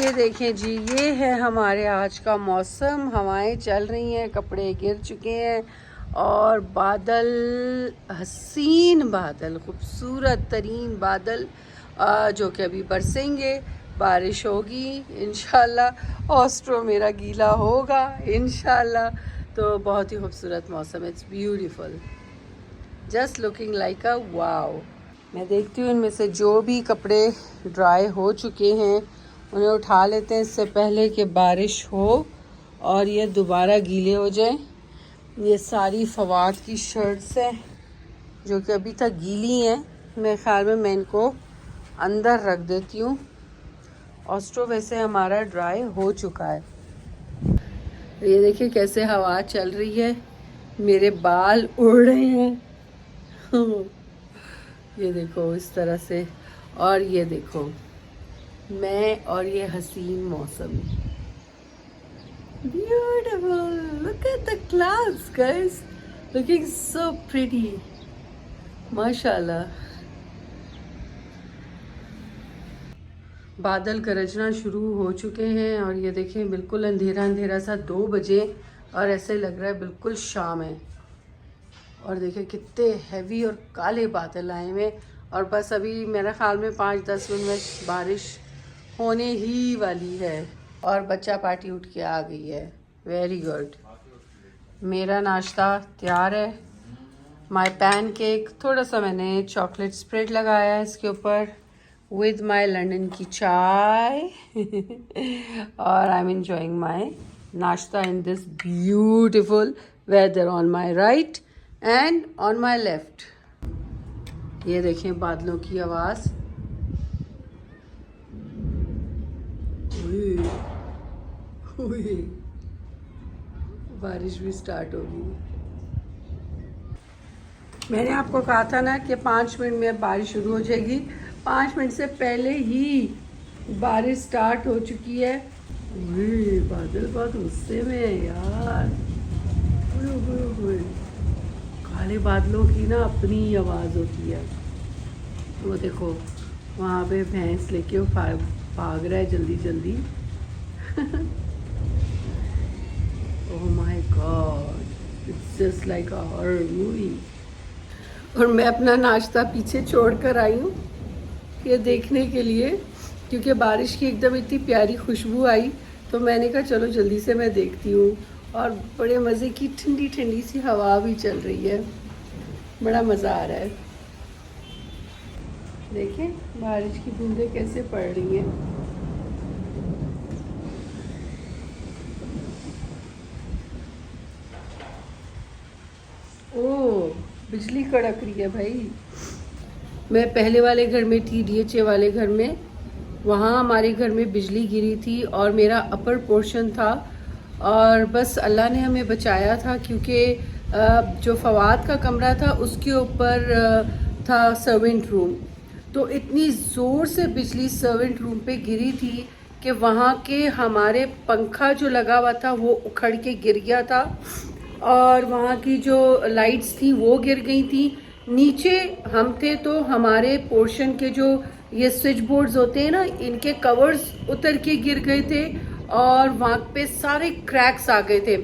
ये देखें जी, ये है हमारे आज का मौसम। हवाएं चल रही हैं, कपड़े गिर चुके हैं और बादल, हसीन बादल, खूबसूरत तरीन बादल जो कि अभी बरसेंगे। बारिश होगी इंशाल्लाह। ऑस्ट्रो मेरा गीला होगा इंशाल्लाह। तो बहुत ही खूबसूरत मौसम, it's beautiful, just looking like a wow. मैं देखती हूँ इनमें से जो भी कपड़े ड्राई हो चुके हैं उन्हें उठा लेते हैं इससे पहले कि बारिश हो और ये दोबारा गीले हो जाए। ये सारी फवाद की शर्ट्स हैं जो कि अभी तक गीली हैं। मेरे ख्याल में मैं इनको अंदर रख देती हूँ। ऑस्ट्रो वैसे हमारा ड्राई हो चुका है। ये देखिए कैसे हवा चल रही है, मेरे बाल उड़ रहे हैं ये देखो इस तरह से। और ये देखो मैं और ये हसीन मौसम। Beautiful, look at the clouds guys, looking so pretty, माशाल्लाह। बादल गरजना शुरू हो चुके हैं और ये देखें बिल्कुल अंधेरा अंधेरा सा 2 बजे और ऐसे लग रहा है बिल्कुल शाम है। और देखें कितने हैवी और काले बादल आए हुए और बस अभी मेरे ख्याल में 5-10 मिनट में बारिश होने ही वाली है। और बच्चा पार्टी उठ के आ गई है, वेरी गुड। मेरा नाश्ता तैयार है, माय पैनकेक। थोड़ा सा मैंने चॉकलेट स्प्रेड लगाया है इसके ऊपर विद माय लंदन की चाय और I am enjoying my nashta in this beautiful weather on my right and on my left. ये देखें बादलों की आवाज़, बारिश भी स्टार्ट होगी। मैंने आपको कहा था ना कि 5 मिनट में बारिश शुरू हो जाएगी। 5 मिनट से पहले ही बारिश स्टार्ट हो चुकी है। बादल बहुत गुस्से में है यार। काले बादलों की ना अपनी आवाज़ होती है। वो देखो वहाँ पे भैंस लेके वो भाग रहा है जल्दी जल्दी oh my God, it's just like a horror movie. और मैं अपना नाश्ता पीछे छोड़ कर आई हूँ ये देखने के लिए, क्योंकि बारिश की एकदम इतनी प्यारी खुशबू आई तो मैंने कहा चलो जल्दी से मैं देखती हूँ। और बड़े मज़े की ठंडी ठंडी सी हवा भी चल रही है, बड़ा मज़ा आ रहा है। देखें बारिश की बूंदें कैसे पड़ रही हैं। ओह बिजली कड़क रही है भाई। मैं पहले वाले घर में थी, DHA वाले घर में, वहाँ हमारे घर में बिजली गिरी थी और मेरा अपर पोर्शन था और बस अल्लाह ने हमें बचाया था क्योंकि जो फवाद का कमरा था उसके ऊपर था सर्वेंट रूम। तो इतनी ज़ोर से बिजली सर्वेंट रूम पे गिरी थी कि वहाँ के हमारे पंखा जो लगा हुआ था वो उखड़ के गिर गया था और वहाँ की जो लाइट्स थी वो गिर गई थी। नीचे हम थे तो हमारे पोर्शन के जो ये स्विच बोर्ड्स होते हैं ना, इनके कवर्स उतर के गिर गए थे और वहाँ पे सारे क्रैक्स आ गए थे।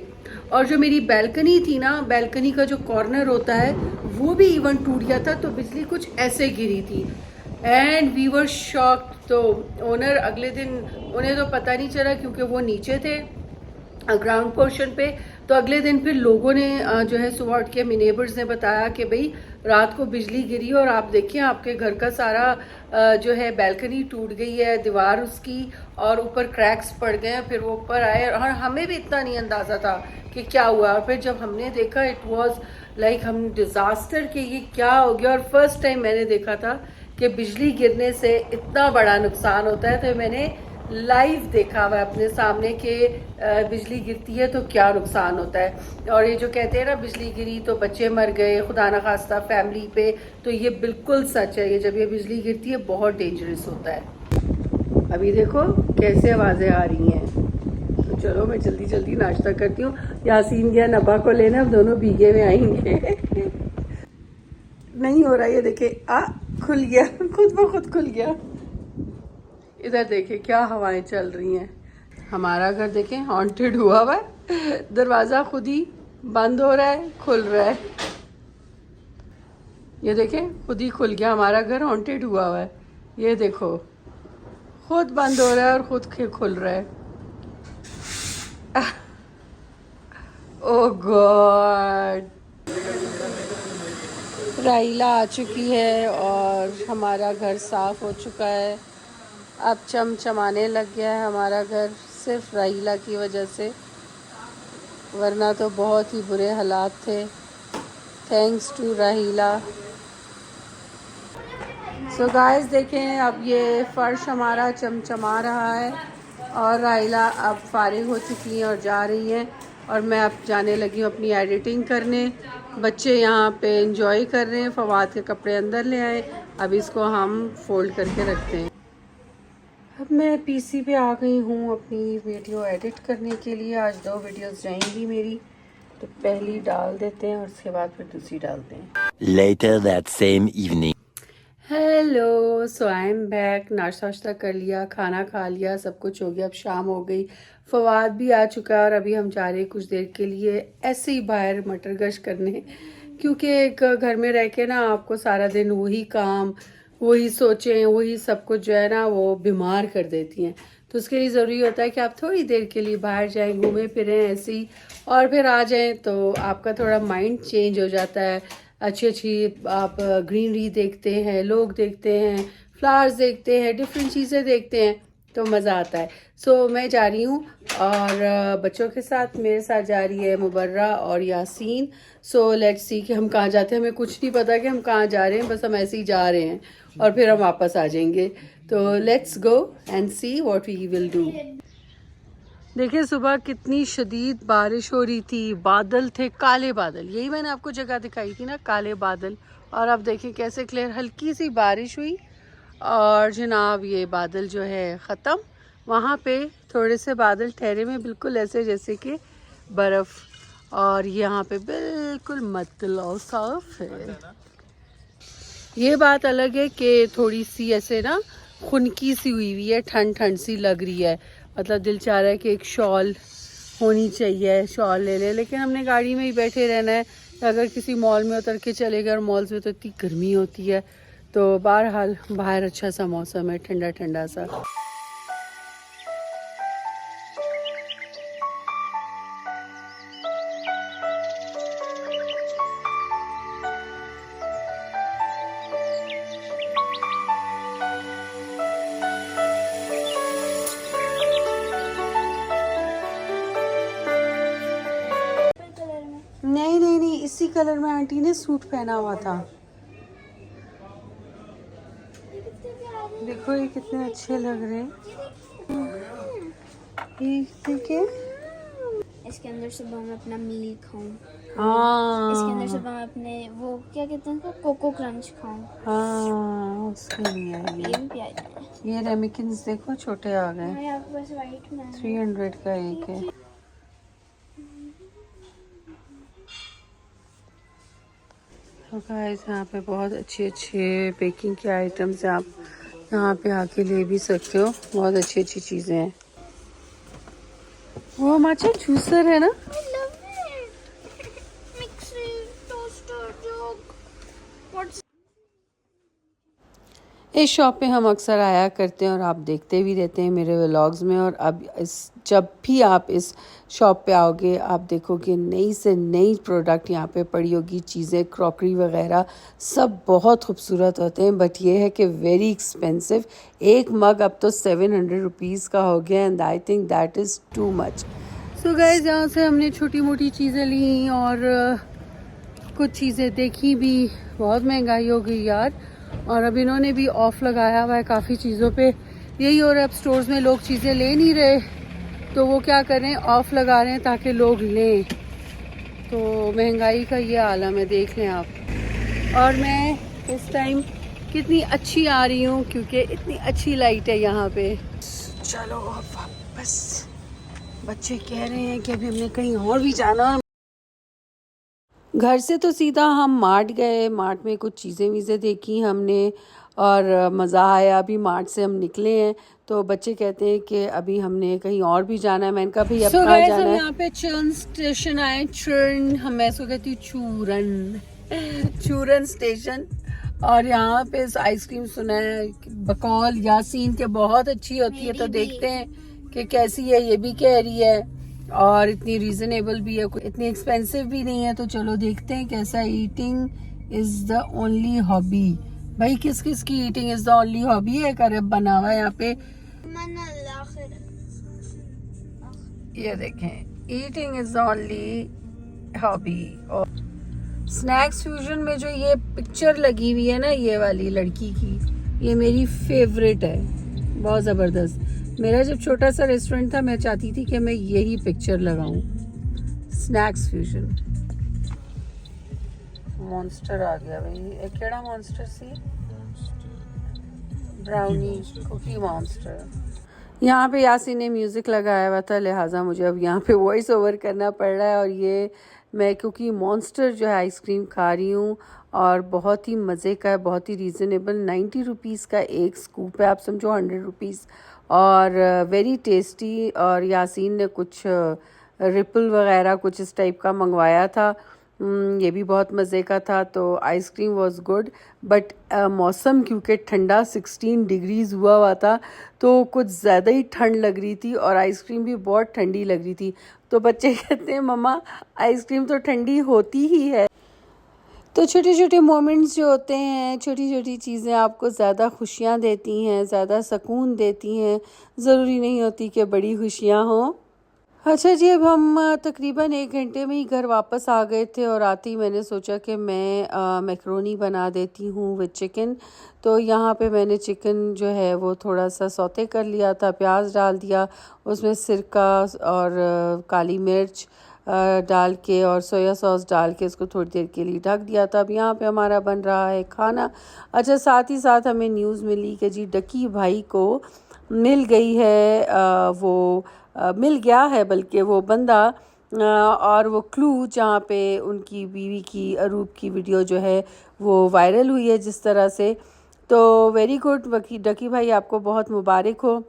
और जो मेरी बैल्कनी थी ना, बैल्कनी का जो कॉर्नर होता है वो भी इवन टूट गया था। तो बिजली कुछ ऐसे गिरी थी एंड वी वर शॉक्ड। तो ओनर अगले दिन, उन्हें तो पता नहीं चला क्योंकि वो नीचे थे ग्राउंड पोर्शन पे। तो अगले दिन फिर लोगों ने जो है सुबह उठ के नेबर्स ने बताया कि भाई रात को बिजली गिरी और आप देखिए आपके घर का सारा जो है बैल्कनी टूट गई है, दीवार उसकी, और ऊपर क्रैक्स पड़ गए हैं। फिर वो ऊपर आए और हमें भी इतना नहीं अंदाज़ा था कि क्या हुआ। और फिर जब हमने देखा इट वाज लाइक हम डिज़ास्टर कि ये क्या हो गया। और फर्स्ट टाइम मैंने देखा था कि बिजली गिरने से इतना बड़ा नुकसान होता है। तो मैंने लाइव देखा हुआ अपने सामने कि बिजली गिरती है तो क्या नुकसान होता है। और ये जो कहते हैं ना बिजली गिरी तो बच्चे मर गए, खुदा ना खास्ता फैमिली पे, तो ये बिल्कुल सच है। ये जब ये बिजली गिरती है बहुत डेंजरस होता है। अभी देखो कैसे आवाज़ें आ रही हैं। तो चलो मैं जल्दी जल्दी नाश्ता करती हूँ। यासीन गया नबा को लेना, अब दोनों भीगे में आएंगे नहीं हो रहा, ये देखे खुल गया, खुद ब खुद खुल गया। इधर देखें क्या हवाएं चल रही हैं। हमारा घर देखें हॉन्टेड हुआ हुआ है, दरवाज़ा खुद ही बंद हो रहा है, खुल रहा है। ये देखें खुद ही खुल गया, हमारा घर हॉन्टेड हुआ हुआ है। ये देखो खुद बंद हो रहा है और खुद खुल रहा है। ओह गॉड। राइला आ चुकी है और हमारा घर साफ हो चुका है। अब चमचमाने लग गया है हमारा घर, सिर्फ राइला की वजह से, वरना तो बहुत ही बुरे हालात थे। थैंक्स टू राहिला। सो गाइस देखें अब ये फ़र्श हमारा चमचमा रहा है और राहिला अब फारिग हो चुकी हैं और जा रही हैं और मैं अब जाने लगी हूँ अपनी एडिटिंग करने। बच्चे यहाँ पे एंजॉय कर रहे हैं। फवाद के कपड़े अंदर ले आए, अब इसको हम फोल्ड करके रखते हैं। अब मैं पीसी पे आ गई हूँ अपनी वीडियो एडिट करने के लिए। आज 2 वीडियोस जाएंगी मेरी, तो पहली डाल देते हैं और उसके बाद फिर दूसरी डालते हैं। Later that same evening. Hello, so I am back. नाश्ता वाश्ता कर लिया, खाना खा लिया, सब कुछ हो गया। अब शाम हो गई, फवाद भी आ चुका है और अभी हम जा रहे हैं कुछ देर के लिए ऐसे ही बाहर मटर गश्त करने, क्योंकि एक घर में रह के ना आपको सारा दिन वही काम, वही सोचें, वही सब कुछ जो है ना वो बीमार कर देती हैं। तो उसके लिए ज़रूरी होता है कि आप थोड़ी देर के लिए बाहर जाएं, घूमें फिरें ऐसे ही, और फिर आ जाएं तो आपका थोड़ा माइंड चेंज हो जाता है। अच्छी अच्छी आप ग्रीनरी देखते हैं, लोग देखते हैं, फ्लावर्स देखते हैं, डिफरेंट चीज़ें देखते हैं, तो मज़ा आता है। सो मैं जा रही हूँ और बच्चों के साथ मेरे साथ जा रही है मुबर्रा और यासीन। सो लेट्स सी कि हम कहाँ जाते हैं। हमें कुछ नहीं पता कि हम कहाँ जा रहे हैं, बस हम ऐसे ही जा रहे हैं और फिर हम वापस आ जाएंगे। तो let's go and see what we will do. देखिए सुबह कितनी शदीद बारिश हो रही थी, बादल थे, काले बादल, यही मैंने आपको जगह दिखाई थी ना, काले बादल। और अब देखिए कैसे क्लियर, हल्की सी बारिश हुई और जनाब ये बादल जो है ख़त्म। वहाँ पे थोड़े से बादल ठहरे हुए बिल्कुल ऐसे जैसे कि बर्फ़, और यहाँ पे बिल्कुल मतलब साफ है। ये बात अलग है कि थोड़ी सी ऐसे ना खुनकी सी हुई है, ठंड ठंड सी लग रही है। मतलब दिल चाह रहा है कि एक शॉल होनी चाहिए, शॉल ले ले, लेकिन हमने गाड़ी में ही बैठे रहना है। अगर किसी मॉल में उतर के चले गए, और मॉल्स में तो इतनी गर्मी होती है, तो बहरहाल बाहर अच्छा सा मौसम है, ठंडा ठंडा सा। नहीं, इसी कलर में आंटी ने सूट पहना हुआ था। देखो ये कितने अच्छे लग रहे हैं। इसके अंदर सुबह मैं अपना मील खाऊं। हाँ, इसके अंदर सुबह मैं अपने वो क्या कहते हैं कोको क्रंच खाऊं। हाँ उसके लिए ये भी प्यारे हैं। ये रेमिकिन्स देखो छोटे आ गए। हमारे यहाँ पे बस वाइट में 300 का एक है। तो गाइस यहाँ पे बहुत अच्छे अच्छे बेकिंग के आइटम्स हैं, आप यहाँ पे आके ले भी सकते हो, बहुत अच्छी अच्छी चीज़ें हैं। वो माचा जूसर है ना। इस शॉप पे हम अक्सर आया करते हैं और आप देखते भी रहते हैं मेरे व्लॉग्स में। और अब जब भी आप इस शॉप पे आओगे, आप देखोगे नई से नई प्रोडक्ट यहाँ पे पड़ी होगी, चीज़ें, क्रॉकरी वगैरह सब बहुत खूबसूरत होते हैं। बट ये है कि वेरी एक्सपेंसिव। एक मग अब तो 700 रुपीज़ का हो गया, and I think that is too much. So guys यहाँ से हमने छोटी मोटी चीज़ें ली और कुछ चीज़ें देखी भी। बहुत महंगाई हो गई यार, और अब इन्होंने भी ऑफ़ लगाया हुआ है काफ़ी चीज़ों पे। यही हो रहा है, अब स्टोर्स में लोग चीज़ें ले नहीं रहे, तो वो क्या कर रहे हैं, ऑफ़ लगा रहे हैं ताकि लोग लें। तो महंगाई का ये आलम है, देख लें आप। और मैं इस टाइम कितनी अच्छी आ रही हूँ क्योंकि इतनी अच्छी लाइट है यहाँ पे। चलो अब वापस, बच्चे कह रहे हैं कि अभी हमने कहीं और भी जाना। घर से तो सीधा हम मार्ट गए, मार्ट में कुछ चीज़ें वीज़ें देखी हमने और मज़ा आया। अभी मार्ट से हम निकले हैं तो बच्चे कहते हैं कि अभी हमने कहीं और भी जाना है। मैंने कहा भाई अब कहाँ जाना है। यहाँ पे चर्न स्टेशन आए, चर्न हम ऐसे कहती हूँ चूरन चूरन स्टेशन। और यहाँ पे आइसक्रीम सुना है बकौल यासीन के बहुत अच्छी होती है, तो देखते हैं कि कैसी है। ये भी कह रही है और इतनी रीजनेबल भी है, इतनी एक्सपेंसिव भी नहीं है, तो चलो देखते हैं कैसा। Eating is the only hobby. भाई किस किस की eating is the only hobby है? करब बना हुआ है यहाँ पे, ये देखें, eating is the only hobby. और स्नैक्स फ्यूजन में जो ये पिक्चर लगी हुई है ना, ये वाली लड़की की, ये मेरी फेवरेट है, बहुत ज़बरदस्त। मेरा जब छोटा सा रेस्टोरेंट था मैं चाहती थी कि मैं यही पिक्चर लगाऊं। Snacks fusion. मॉन्स्टर आ गया भाई, केड़ा मॉन्स्टर सी? Brownie cookie monster. यहाँ पे यासीन ने म्यूज़िक लगाया हुआ था, लिहाजा मुझे अब यहाँ पे वॉइस ओवर करना पड़ रहा है। और ये मैं क्योंकि मॉन्स्टर जो है आइसक्रीम खा रही हूँ और बहुत ही मज़े का है, बहुत ही रीज़नेबल, 90 रुपीज़ का एक स्कूप है, आप समझो 100 रुपीज़, और वेरी टेस्टी। और यासीन ने कुछ रिपल वगैरह कुछ इस टाइप का मंगवाया था, ये भी बहुत मज़े का था। तो आइसक्रीम वाज गुड, बट मौसम क्योंकि ठंडा 16 डिग्रीज़ हुआ था तो कुछ ज़्यादा ही ठंड लग रही थी और आइसक्रीम भी बहुत ठंडी लग रही थी। तो बच्चे कहते हैं मम्मा आइसक्रीम तो ठंडी होती ही है। तो छोटे छोटे मोमेंट्स जो होते हैं, छोटी छोटी चीज़ें आपको ज़्यादा खुशियाँ देती हैं, ज़्यादा सुकून देती हैं, ज़रूरी नहीं होती कि बड़ी खुशियाँ हों। अच्छा जी, अब हम तकरीबन 1 घंटे में ही घर वापस आ गए थे और आते ही मैंने सोचा कि मैं मैक्रोनी बना देती हूँ विद चिकन। तो यहाँ पे मैंने चिकन जो है वो थोड़ा सा सौते कर लिया था, प्याज डाल दिया, उसमें सिरका और काली मिर्च डाल के और सोया सॉस डाल के इसको थोड़ी देर के लिए ढक दिया था। अब यहाँ पे हमारा बन रहा है खाना। अच्छा, साथ ही साथ हमें न्यूज़ मिली कि जी डकी भाई को मिल गई है मिल गया है बल्कि वो बंदा और वो क्लू जहाँ पे उनकी बीवी की अरूप की वीडियो जो है वो वायरल हुई है जिस तरह से। तो वेरी गुड डकी भाई, आपको बहुत मुबारक हो।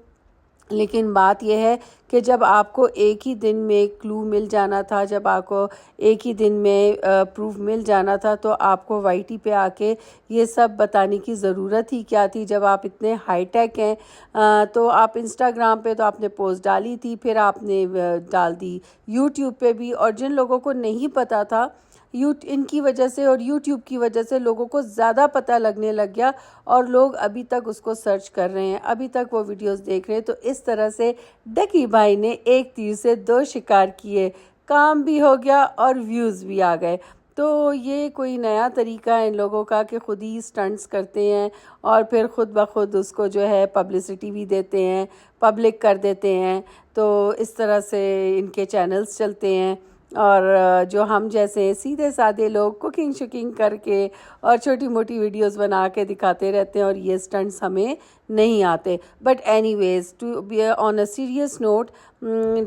लेकिन बात यह है कि जब आपको एक ही दिन में क्लू मिल जाना था, जब आपको एक ही दिन में प्रूफ मिल जाना था, तो आपको वाईटी पे आके ये सब बताने की ज़रूरत ही क्या थी? जब आप इतने हाईटेक हैं तो आप इंस्टाग्राम पे तो आपने पोस्ट डाली थी, फिर आपने डाल दी यूट्यूब पे भी, और जिन लोगों को नहीं पता था इनकी वजह से और यूट्यूब की वजह से लोगों को ज़्यादा पता लगने लग गया और लोग अभी तक उसको सर्च कर रहे हैं, अभी तक वो वीडियोस देख रहे हैं। तो इस तरह से डकी भाई ने एक तीर से 2 शिकार किए, काम भी हो गया और व्यूज़ भी आ गए। तो ये कोई नया तरीका है इन लोगों का कि ख़ुद ही स्टंट्स करते हैं और फिर ख़ुद ब खुद उसको जो है पब्लिसिटी भी देते हैं, पब्लिक कर देते हैं। तो इस तरह से इनके चैनल्स चलते हैं और जो हम जैसे सीधे साधे लोग कुकिंग शुकिंग करके और छोटी मोटी वीडियोस बना के दिखाते रहते हैं और ये स्टंट्स हमें नहीं आते। But anyways, to be on a serious note,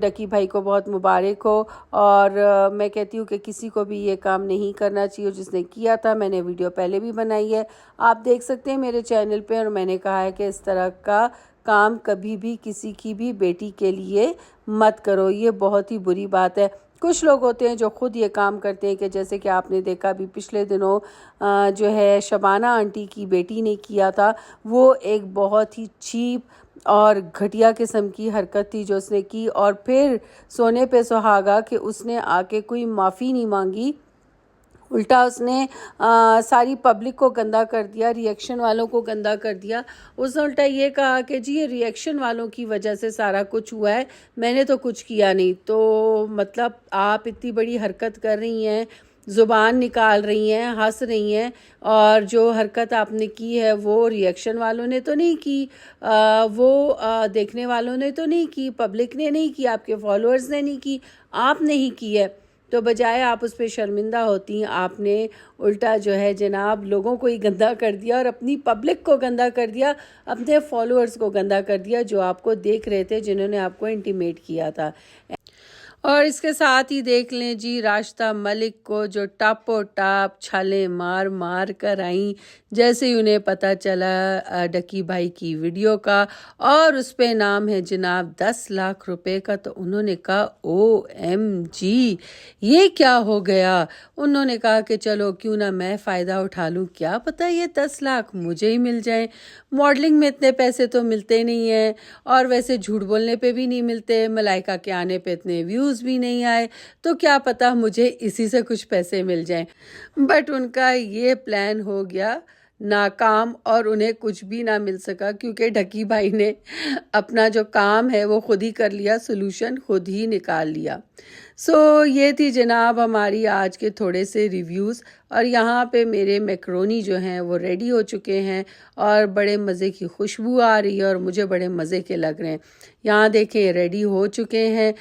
Ducky भाई को बहुत मुबारक हो। और मैं कहती हूँ कि किसी को भी ये काम नहीं करना चाहिए जिसने किया था। मैंने वीडियो पहले भी बनाई है, आप देख सकते हैं मेरे चैनल पे, और मैंने कहा है कि इस तरह का काम कभी भी किसी की भी बेटी के लिए मत करो, ये बहुत ही बुरी बात है। कुछ लोग होते हैं जो ख़ुद ये काम करते हैं कि जैसे कि आपने देखा अभी पिछले दिनों जो है शबाना आंटी की बेटी ने किया था, वो एक बहुत ही चीप और घटिया किस्म की हरकत थी जो उसने की, और फिर सोने पे सुहागा कि उसने आके कोई माफ़ी नहीं मांगी, उल्टा उसने सारी पब्लिक को गंदा कर दिया, रिएक्शन वालों को गंदा कर दिया। उसने उल्टा ये कहा कि जी ये रिएक्शन वालों की वजह से सारा कुछ हुआ है, मैंने तो कुछ किया नहीं। तो मतलब आप इतनी बड़ी हरकत कर रही हैं, ज़ुबान निकाल रही हैं, हंस रही हैं, और जो हरकत आपने की है वो रिएक्शन वालों ने तो नहीं की, वो देखने वालों ने तो नहीं की, पब्लिक ने नहीं की, आपके फॉलोअर्स ने नहीं की, आपने ही की है। तो बजाय आप उस पर शर्मिंदा होती, आपने उल्टा जो है जनाब लोगों को ही गंदा कर दिया और अपनी पब्लिक को गंदा कर दिया, अपने फॉलोअर्स को गंदा कर दिया जो आपको देख रहे थे, जिन्होंने आपको इंटीमेट किया था। और इसके साथ ही देख लें जी राशिदा मलिक को जो टापो टाप छाले मार मार कर आई जैसे ही उन्हें पता चला डकी भाई की वीडियो का और उस पे नाम है जनाब 10 लाख रुपए का, तो उन्होंने कहा OMG ये क्या हो गया। उन्होंने कहा कि चलो क्यों ना मैं फ़ायदा उठा लूँ, क्या पता ये 10 लाख मुझे ही मिल जाए। मॉडलिंग में इतने पैसे तो मिलते नहीं हैं और वैसे झूठ बोलने पे भी नहीं मिलते, मलाइका के आने पे इतने व्यूज़ भी नहीं आए, तो क्या पता मुझे इसी से कुछ पैसे मिल जाएं। बट उनका ये प्लान हो गया नाकाम और उन्हें कुछ भी ना मिल सका क्योंकि ढकी भाई ने अपना जो काम है वो खुद ही कर लिया, सोल्यूशन खुद ही निकाल लिया। सो ये थी जनाब हमारी आज के थोड़े से रिव्यूज़ और यहाँ पे मेरे मैक्रोनी जो हैं वो रेडी हो चुके हैं और बड़े मज़े की खुशबू आ रही है और मुझे बड़े मज़े के लग रहे हैं। यहाँ देखें रेडी हो चुके हैं।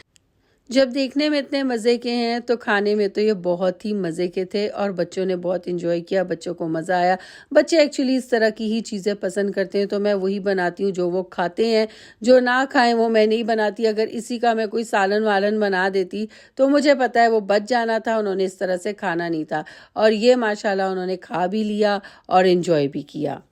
जब देखने में इतने मज़े के हैं तो खाने में तो ये बहुत ही मज़े के थे और बच्चों ने बहुत इंजॉय किया, बच्चों को मज़ा आया। बच्चे एक्चुअली इस तरह की ही चीज़ें पसंद करते हैं तो मैं वही बनाती हूँ जो वो खाते हैं, जो ना खाएं वो मैं नहीं बनाती। अगर इसी का मैं कोई सालन वालन बना देती तो मुझे पता है वो बच जाना था, उन्होंने इस तरह से खाना नहीं था और ये माशाल्लाह उन्होंने खा भी लिया और इन्जॉय भी किया।